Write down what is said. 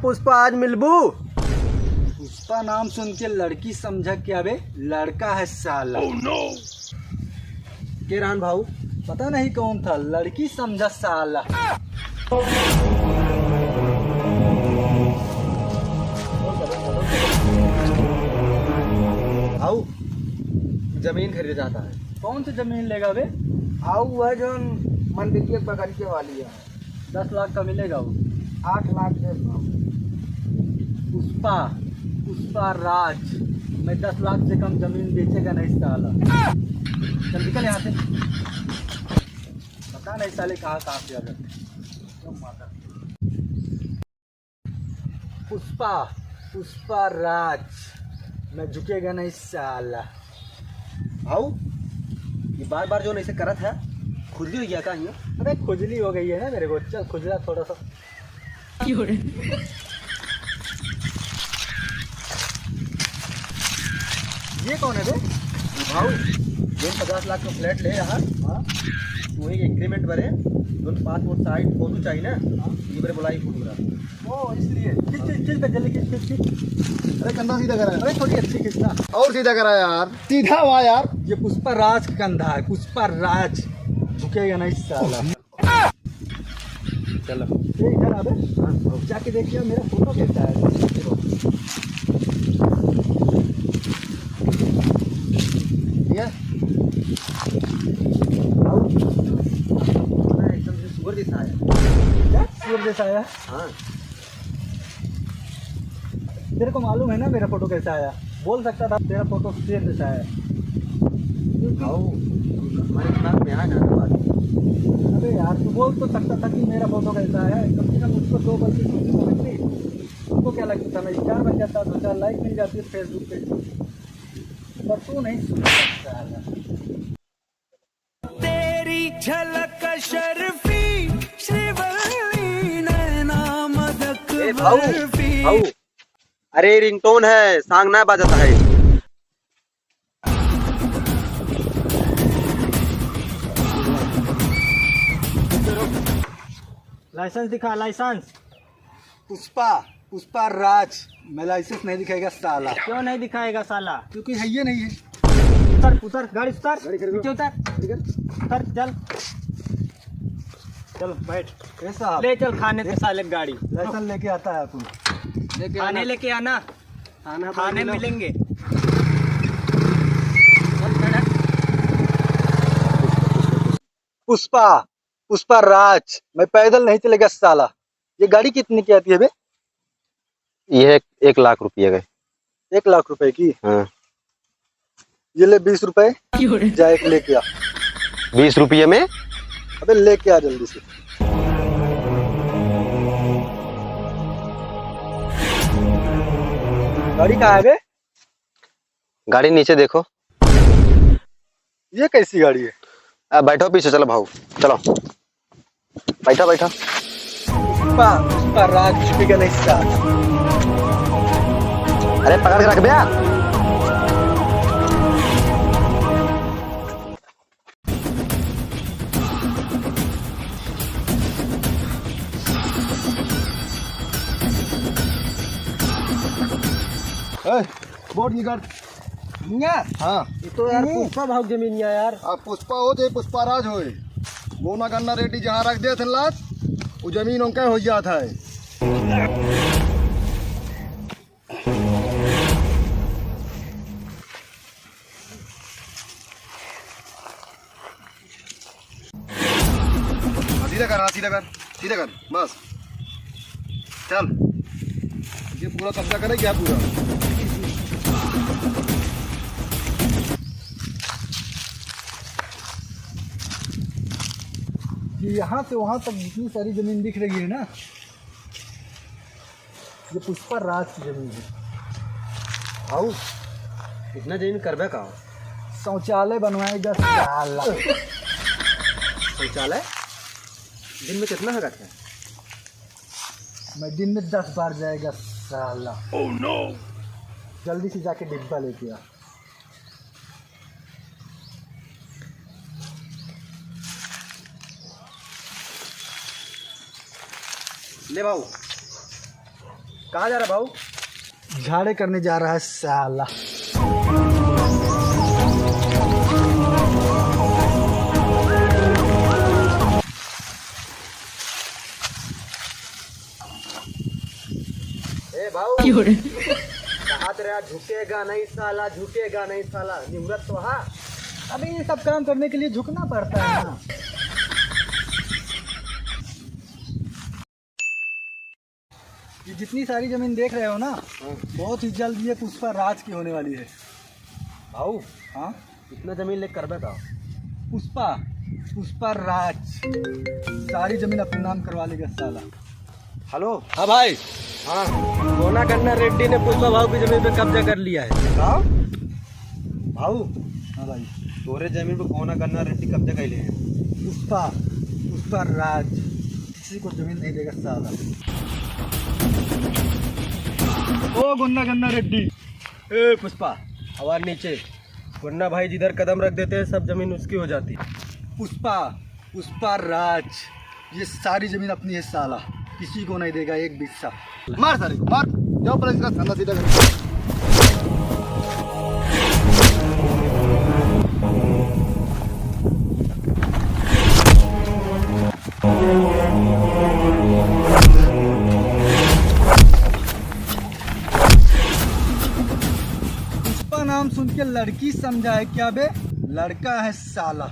पुष्पा आज मिलबू। पुष्पा नाम सुन के लड़की समझा क्या बे, लड़का है साला। के रहन भाऊ? पता नहीं कौन था, लड़की समझा साला। भाऊ जमीन खरीदना चाहता है। कौन सी जमीन लेगा बे? भाऊ वह जो मंदिर के बगल के वाली है, 10 लाख का मिलेगा वो। 8 लाख दे भाऊ। पुष्पा, पुष्पा राज, मैं 10 लाख से कम जमीन बेचेगा नहीं साला। चल निकल यहाँ से। पता नहीं साले कहाँ से आ जाते। पुष्पा, पुष्पा राज, मैं झुकेगा नहीं साला। भाऊ ये बार बार जो ऐसे करत है, खुजली हो गया का ये? अबे खुजली हो गई है ना मेरे को, चल खुजला थोड़ा सा। ये कौन है बे? भाऊ जो 50 लाख का फ्लैट ले रहा, वही एग्रीमेंट भरे, दोनों पासपोर्ट साइज फोटो चाहिए ना, ये मेरे बुलाई फोटोग्राफ। ओ इसलिए खींच पे जल्दी खींच। अरे कंधा सीधा करा, अरे थोड़ी अच्छी खींचना। और सीधा करा यार, सीधा हुआ यार। ये पुष्पा राज का कंधा है, पुष्पा राज, झुकेगा नहीं साला। चलो ये इधर आबे, जाके देखिए मेरा फोटो कैसा है। एकदम से सुअर जैसा है। क्या सूर जैसा आया? हाँ तेरे को मालूम है ना मेरा फोटो कैसा आया? बोल सकता था तेरा फोटो शेर जैसा है। भाऊ हमारे दिमाग में आ जाता बात। अबे यार तू बोल तो सकता था कि मेरा फोटो कैसा है, कम से कम उसको 2 बार की सोचनी समझती। उसको क्या लगता था मैं स्टार बन जाता, 2-4 लाइक मिल जाती है फेसबुक पे, पर तू नहीं सुन सकता है। तेरी झलक शर्फी श्रीवल्ली नैना मदक भाऊ भाऊ, अरे रिंगटोन है, सांग ना बजाता है। लाइसेंस दिखा, लाइसेंस। पुष्पा, पुष्पा राज, मैं लाइसेंस नहीं दिखाएगा साला। क्यों नहीं दिखाएगा साला? क्योंकि है ये नहीं है। उतर उतर, गाड़ी उतर, नीचे उतर, उतर चल, चल बैठ। कैसा ले चल खाने पे साले गाड़ी। लाइसेंस लेके आता है तू? खाने लेके आना, खाने मिलेंगे। पुष्पा, पुष्पा राज, मैं पैदल नहीं चलेगा साला। ये गाड़ी कितने की आती है बे? ये 1 लाख रुपये का। 1 लाख रुपए की? हाँ। ये ले 20 रुपए, जा एक लेके आ। 20 रुपये में? अबे लेके आ जल्दी से। गाड़ी कहाँ है बे? गाड़ी नीचे देखो। ये कैसी गाड़ी है? बैठो पीछे, चलो भाऊ चलो, बैठा बैठा। पुष्पा, पुष्पा राज, झुकेगा नहीं साला। अरे पकड़ के रख बे। बोर्ड निकाल। हाँ ये तो यार पुष्पा भाव जमीन है यार। अब पुष्पा हो चाहे पुष्पा राज हो, गोना गन्ना रेड्डी जहाँ रख दे थे लाश, वो जमीन उनका हो जाता है। सीधा कर, हाँ सीधा कर, सीधा कर, बस चल। ये पूरा कब्जा करे क्या पूरा? यहाँ से वहाँ तक जितनी सारी जमीन दिख रही है ना, ये पुष्पा राज की जमीन है। भाऊ इतना जमीन करबे का? शौचालय बनवाएगा साला। शौचालय दिन में कितना है? मैं दिन में 10 बार जाएगा साला। Oh no! जल्दी से जाके डिब्बा लेके आ। ले भाऊ कहाँ जा रहा भाऊ? झाड़े करने जा रहा है साला। ए भाऊ कहा तेरा झुकेगा नहीं साला, झुकेगा नहीं साला, निवृत्त तो हाँ। अबे ये सब काम करने के लिए झुकना पड़ता है ना। ये जितनी सारी जमीन देख रहे हो ना, बहुत ही जल्द ये पुष्पा राज की होने वाली है। भाऊ हाँ, इतना जमीन लेकर कर बेटा। पुष्पा पुष्पा राज सारी जमीन अपने नाम करवा लेगा साला। हेलो हाँ भाई। हाँ, कोना गन्ना रेड्डी ने पुष्पा भाऊ की जमीन पे कब्जा कर लिया है। हाँ भाऊ। हाँ भाई। तोरे जमीन पे कोना गन्ना रेड्डी कब्जा कर लिए हैं। पुष्पा पुष्पा राज किसी को जमीन नहीं देगा साला। ओ गन्ना गन्ना रेड्डी। ए पुष्पा आवाज नीचे, वरना भाई जिधर कदम रख देते हैं सब जमीन उसकी हो जाती है। पुष्पा पुष्पा राज ये सारी जमीन अपनी है साला, किसी को नहीं देगा एक बिस्सा। मार सारे को मार, जाओ पर इसका धंधा सीधा कर। पुष्पा नाम सुन के लड़की समझा है क्या बे? लड़का है साला।